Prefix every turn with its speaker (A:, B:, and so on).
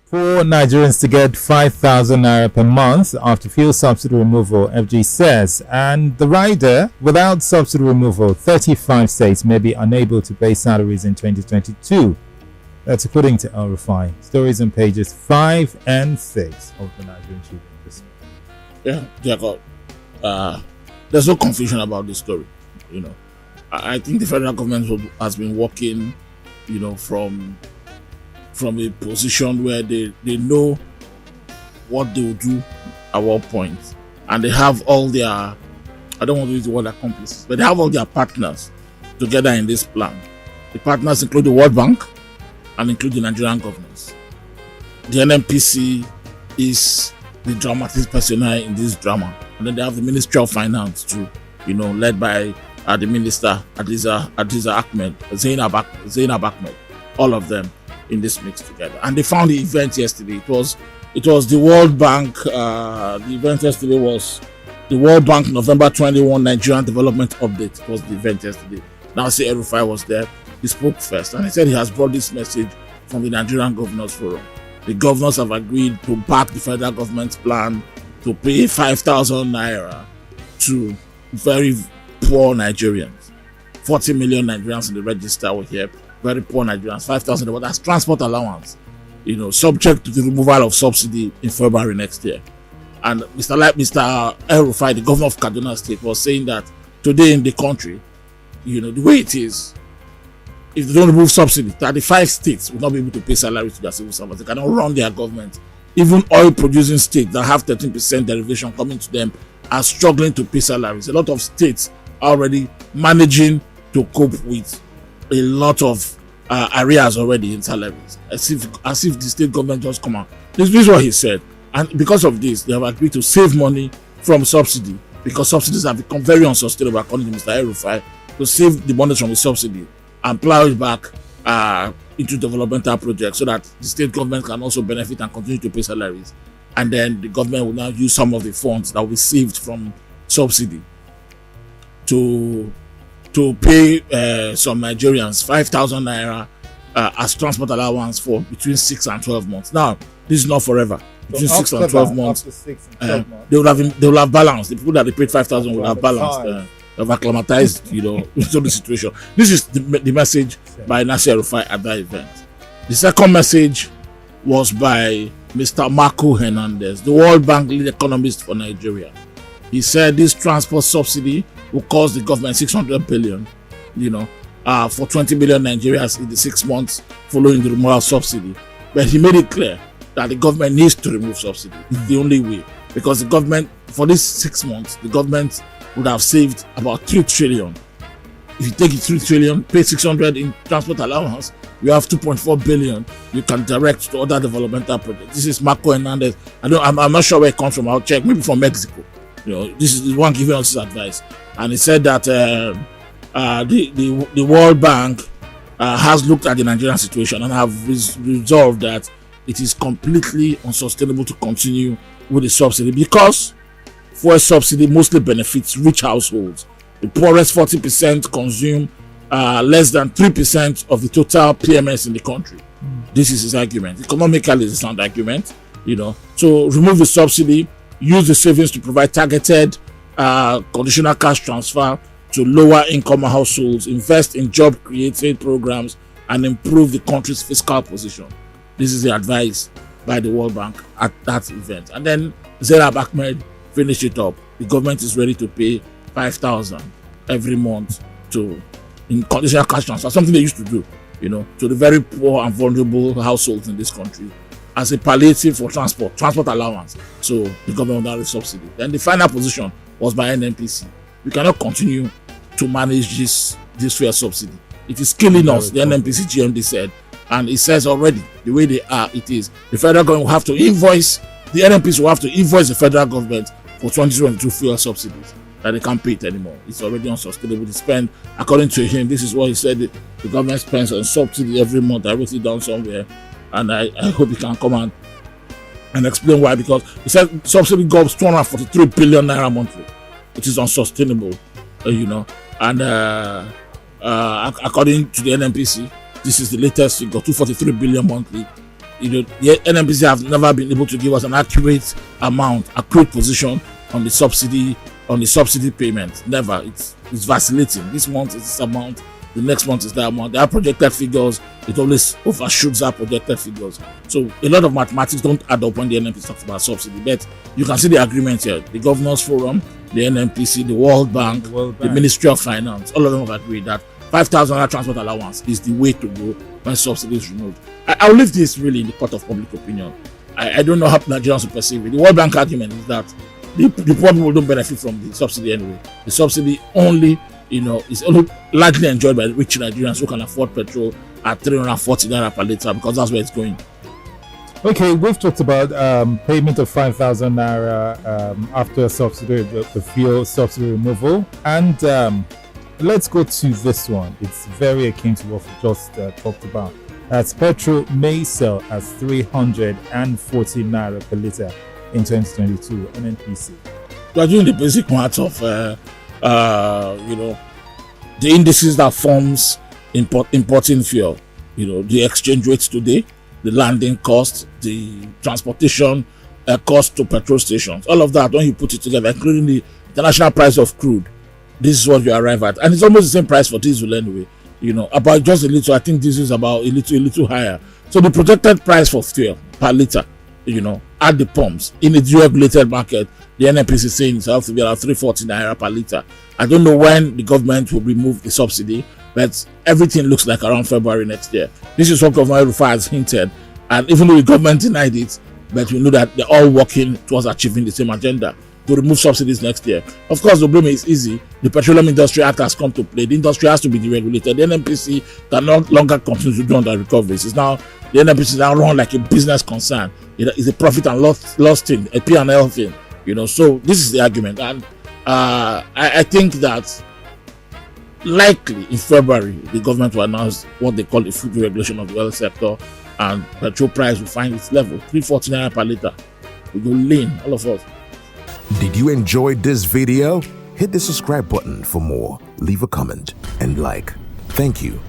A: For Nigerians to get 5,000 naira per month after fuel subsidy removal, FG says, and the rider without subsidy removal, 35 states may be unable to pay salaries in 2022. That's according to El Rufai. Stories on pages 5 and 6 of the Nigerian Tribune.
B: Yeah, Jacob. There's no confusion about this story. I think the federal government has been working, from a position where they know what they will do at what point, and they have all their, I don't want to use the word accomplices, but they have all their partners together in this plan. The partners include the World Bank and include the Nigerian governors. The NNPC is the dramatic personnel in this drama, and then they have the Ministry of Finance too, led by the Minister Zainab Ahmed, all of them in this mix together. And they found the event yesterday. It was the World Bank. The event yesterday was the World Bank November 21 Nigerian Development Update. It was the event yesterday. Now say Rufai was there. He spoke first, and he said he has brought this message from the Nigerian Governors Forum. The governors have agreed to back the federal government's plan to pay 5,000 naira to very poor Nigerians. 40 million Nigerians in the register were here. Very poor Nigerians, 5,000, but that's transport allowance, subject to the removal of subsidy in February next year. And Mr. El Rufai, the governor of Kaduna State, was saying that today in the country, the way it is, if they don't remove subsidy, 35 states will not be able to pay salaries to their civil servants. They cannot run their government. Even oil-producing states that have 13% derivation coming to them are struggling to pay salaries. A lot of states are already managing to cope with a lot of arrears already in salaries, as if the state government just come out. This is what he said, and because of this, they have agreed to save money from subsidy, because subsidies have become very unsustainable, according to Mr. El Rufai, to save the money from the subsidy and plow it back into developmental projects, so that the state government can also benefit and continue to pay salaries, and then the government will now use some of the funds that will be saved from subsidy to pay some Nigerians 5,000 naira as transport allowance for between 6 and 12 months. Now, this is not forever. Between 6 and 12 months, they will have balanced. The people that they paid 5,000 will have balanced. They have acclimatized, into the situation. This is the message by Nasir Rufai at that event. The second message was by Mr. Marco Hernandez, the World Bank lead economist for Nigeria. He said this transport subsidy will cost the government 600 billion, for 20 million Nigerians in the 6 months following the removal of subsidy. But he made it clear that the government needs to remove subsidy. It's the only way, because the government, for these 6 months, the government would have saved about 3 trillion. If you take it 3 trillion, pay 600 in transport allowance, you have 2.4 billion you can direct to other developmental projects. This is Marco Hernandez. I'm not sure where it comes from. I'll check. Maybe from Mexico. This is the one giving us this advice. And he said that the World Bank has looked at the Nigerian situation and have resolved that it is completely unsustainable to continue with the subsidy, because fuel subsidy mostly benefits rich households. The poorest 40% consume less than 3% of the total PMS in the country. This is his argument. Economically, it's a sound argument. So remove the subsidy, use the savings to provide targeted conditional cash transfer to lower income households, invest in job creating programs, and improve the country's fiscal position. This is the advice by the World Bank at that event. And then Zainab Ahmed finished it up. The government is ready to pay 5,000 every month in conditional cash transfer, something they used to do, to the very poor and vulnerable households in this country, as a palliative for transport allowance. So the government will not subsidy. Then the final position was by NNPC. We cannot continue to manage this fuel subsidy. It is killing us, the NNPC GMD said. And it says already, the way they are, it is. The federal government will have to invoice, the NNPC will have to invoice the federal government for 2022 fuel subsidies, that they can't pay it anymore. It's already unsustainable to spend. According to him, this is what he said, the government spends on subsidy every month. I wrote it down somewhere, and I hope he can come and explain why, because he said subsidy goes 243 billion naira monthly. It is unsustainable, and according to the NNPC, this is the latest figure, 243 billion monthly. the NNPC have never been able to give us an accurate position on the subsidy payment. Never. It's vacillating. This month is this amount, the next month is that amount. They have projected figures, it always overshoots our projected figures. So a lot of mathematics don't add up when the NNPC talks about subsidy. But you can see the agreement here. The Governors Forum, the NNPC, the World Bank, the Ministry of Finance, all of them have agreed that 5,000 naira transport allowance is the way to go when subsidy is removed. I'll leave this really in the court of public opinion. I don't know how Nigerians will perceive it. The World Bank argument is that the poor people don't benefit from the subsidy anyway. The subsidy only, is only largely enjoyed by the rich Nigerians who can afford petrol at 340 naira per litre, because that's where it's going.
A: Okay, we've talked about payment of 5,000 naira after subsidy, the fuel subsidy removal, and let's go to this one. It's very akin to what we just talked about. As petrol may sell as 340 naira per litre in 2022, NNPC.
B: We are doing the basic math of, the indices that forms importing fuel. The exchange rates today, the landing cost, the transportation cost to petrol stations. All of that, when you put it together, including the international price of crude, this is what you arrive at. And it's almost the same price for diesel anyway. About just a little. I think this is about a little higher. So the projected price for fuel per litre, at the pumps in a deregulated market, the NNPC is saying it has to be around 340 naira per litre. I don't know when the government will remove the subsidy, but everything looks like around February next year. This is what Governor Rufai has hinted, and even though the government denied it, but we know that they're all working towards achieving the same agenda to remove subsidies next year. Of course, the blame is easy. The Petroleum Industry Act has come to play. The industry has to be deregulated. The NNPC can no longer continue to do under recoveries. It's now the NNPC is now run like a business concern. It's a profit and loss thing, a P&L thing. So this is the argument, and I think that likely in February the government will announce what they call the full deregulation of the oil sector, and petrol price will find its level, 340 naira per litre. We go lean, all of us.
C: Did you enjoy this video? Hit the subscribe button for more, leave a comment and like. Thank you.